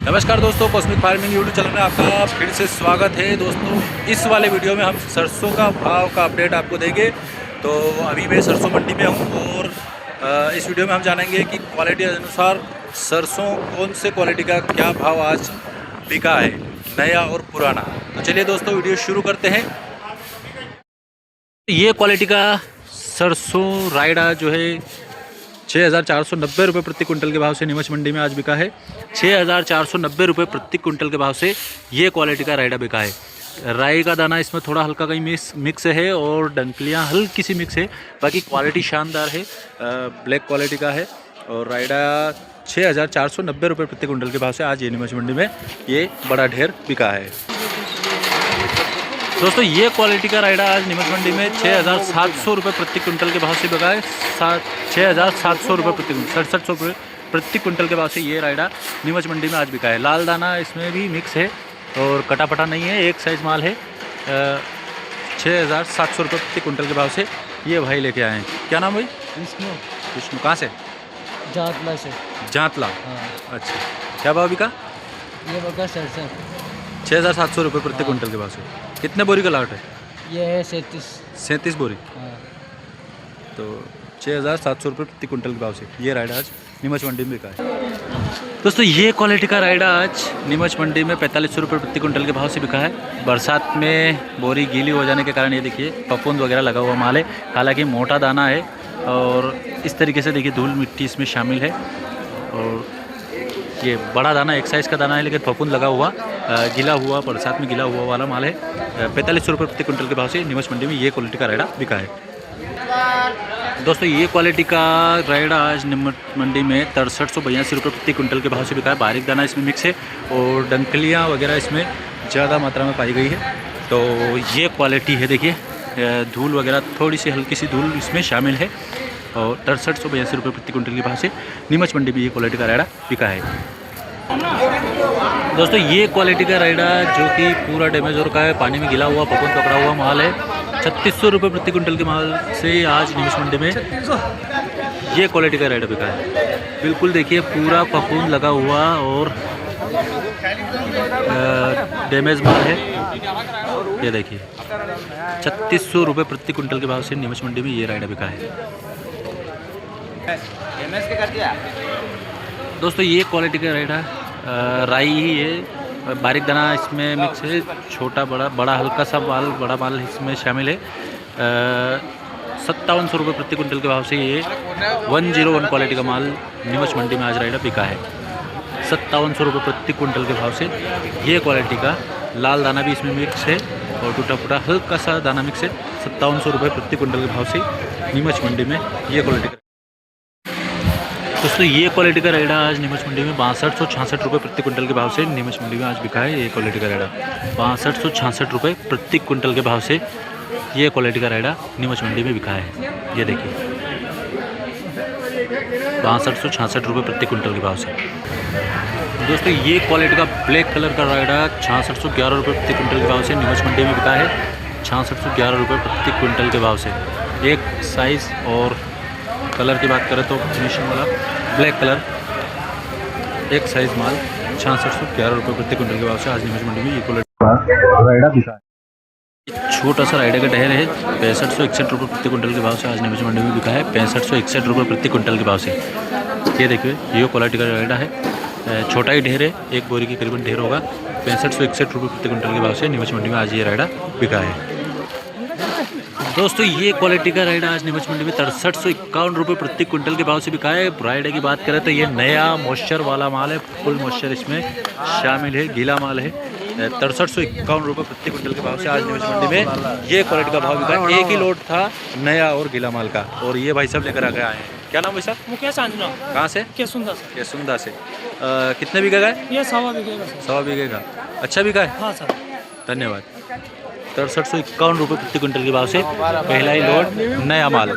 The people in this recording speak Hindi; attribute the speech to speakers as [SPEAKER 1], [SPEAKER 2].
[SPEAKER 1] नमस्कार दोस्तों, कॉस्मिक फार्मिंग यूट्यूब चैनल में आपका फिर से स्वागत है। दोस्तों इस वाले वीडियो में हम सरसों का भाव का अपडेट आपको देंगे। तो अभी मैं सरसों मंडी में हूँ और इस वीडियो में हम जानेंगे कि क्वालिटी अनुसार सरसों कौन से क्वालिटी का क्या भाव आज बिका है, नया और पुराना। तो चलिए दोस्तों वीडियो शुरू करते हैं। ये क्वालिटी का सरसों रायडा जो है 6,490 रुपये प्रति कुंटल के भाव से नीमच मंडी में आज बिका है। 6,490 रुपये प्रति कुंटल के भाव से ये क्वालिटी का रायडा बिका है। राई का दाना इसमें थोड़ा हल्का कहीं मिक्स है और डंकलियाँ हल्की सी मिक्स है। बाकी क्वालिटी शानदार है, ब्लैक क्वालिटी का है। और रायडा 6,490 रुपये प्रति कुंटल के भाव से आज ये नीमच मंडी में ये बड़ा ढेर बिका है। दोस्तों ये क्वालिटी का रायडा आज नीमच मंडी में 6,700 रुपये प्रति कुंटल के भाव से बिका है। 6,700 रुपये प्रति कुंटल, 6700 रुपये प्रति कुंटल के भाव से ये रायडा नीमच मंडी में आज बिका है। लाल दाना इसमें भी मिक्स है और कटापटा नहीं है, एक साइज़ माल है। 6,700 रुपये प्रति कुंटल के भाव से ये भाई लेके आए हैं। क्या नाम भाई? विष्णु। कहाँ से?
[SPEAKER 2] जातला से।
[SPEAKER 1] जातला।
[SPEAKER 2] हाँ।
[SPEAKER 1] अच्छा, क्या भाव बिका?
[SPEAKER 2] ये बका
[SPEAKER 1] 6,700 रुपये प्रति कुंटल के भाव से। कितने बोरी का लाट है?
[SPEAKER 2] ये है 37
[SPEAKER 1] बोरी।
[SPEAKER 2] हाँ।
[SPEAKER 1] तो 6,700 रुपये प्रति कुंटल के भाव से ये रायडा आज नीमच मंडी में बिका है। दोस्तों ये क्वालिटी का रायडा आज नीमच मंडी में 4500 रुपये प्रति कुंटल के भाव से बिका है। बरसात में बोरी गीली हो जाने के कारण ये देखिए फफूंद वगैरह लगा हुआ माल है। हालांकि मोटा दाना है और इस तरीके से देखिए धूल मिट्टी इसमें शामिल है। और ये बड़ा दाना एक साइज़ का दाना है, लेकिन फफूंद लगा हुआ गीला हुआ, बरसात में गीला हुआ वाला माल है। 4500 रुपये प्रति कुंटल के भाव से नीमच मंडी में ये क्वालिटी का रायडा बिका है। दोस्तों ये क्वालिटी का रायडा आज नीमच मंडी में 6382 रुपये प्रति कुंटल के भाव से बिका है। बारीक दाना इसमें मिक्स है और डंकलियाँ वगैरह इसमें ज़्यादा मात्रा में पाई गई है। तो ये क्वालिटी है, देखिए धूल वगैरह थोड़ी सी हल्की सी धूल इसमें शामिल है। और 6382 रुपये प्रति कुंटल के भाव से नीमच मंडी में ये क्वालिटी का रायडा बिका है। दोस्तों ये क्वालिटी का रायडा जो कि पूरा डैमेज हो रखा है, पानी में गिला हुआ, फफूंद पकड़ा हुआ माल है, 3600 रुपये प्रति कुंटल के माल से आज नीमच मंडी में ये क्वालिटी का रायडा बिका है। बिल्कुल देखिए पूरा फफूंद लगा हुआ और डैमेज माल है। ये देखिए 3600 रुपये प्रति कुंटल के भाव से नीमच मंडी में ये रायडा बिका है। दोस्तों ये क्वालिटी का रायडा राई ही है, बारीक दाना इसमें मिक्स है, छोटा बड़ा हल्का सा माल, बड़ा माल इसमें शामिल है। 5700 रुपये प्रति कुंटल के भाव से ये 101 क्वालिटी का माल नीमच मंडी में आज रायडा बिका है। 5700 रुपये प्रति कुंटल के भाव से ये क्वालिटी का लाल दाना भी इसमें मिक्स है और टूटा फूटा हल्का सा दाना मिक्स है। 5700 रुपये प्रति कुंटल के भाव से नीमच मंडी में ये क्वालिटी का। दोस्तों ये क्वालिटी का रायडा आज नीमच मंडी में 6266 रुपये प्रति कुंटल के भाव से नीमच मंडी में आज बिका है। ये क्वालिटी का रायडा 6266 रुपये प्रति कुंटल के भाव से ये क्वालिटी का रायडा नीमच मंडी में बिका है। ये देखिए 6266 रुपये प्रति कुंटल के भाव से। दोस्तों ये क्वालिटी का ब्लैक कलर का रायडा 6611 रुपये प्रति कुंटल के भाव से नीमच मंडी में बिका है। 6611 रुपये प्रति कुंटल के भाव से एक साइज़। और कलर की बात करें तो फिनिशिंग वाला ब्लैक कलर एक साइज़ माल 6611 रुपये प्रति कुंटल के भाव से आज नीमच मंडी में ये क्वालिटी रायडा बिका है। छोटा सा रायडा का ढेर है 6561 रुपये प्रति कुंटल के भाव से आज नीमच मंडी में बिका है। 6561 रुपये प्रति कुंटल के भाव से। ये देखिए ये क्वालिटी का रायडा है, छोटा ही ढेर है, एक बोरी के करीबन ढेर होगा। 6561 रुपये प्रति कुंटल के भाव से नीमच मंडी में आज ये रायडा बिका है। दोस्तों ये क्वालिटी का रायडा आज नीमच मंडी में 6351 रुपये प्रति कुंटल के भाव से बिका है। रायडा की बात करें तो ये नया मॉइस्चर वाला माल है, फुल मॉइस्चर इसमें शामिल है, गीला माल है। 6351 रुपये प्रति कुंटल के भाव से आज नीमच मंडी में ये क्वालिटी का भाव बिका है। एक ही लोड था नया और गीला माल का और ये भाई सब लेकर आ गए आए हैं। क्या नाम है सर?
[SPEAKER 2] मुकेश आंजना।
[SPEAKER 1] कहाँ से? केसुंदा से। कितने बीघे का है?
[SPEAKER 2] ये 1.25 बीघे का।
[SPEAKER 1] 1.25 बीघे का। अच्छा बीघा है?
[SPEAKER 2] हाँ सर।
[SPEAKER 1] धन्यवाद। 6351 रुपये प्रति कुंटल के भाव से पहला ही लोड नया माल।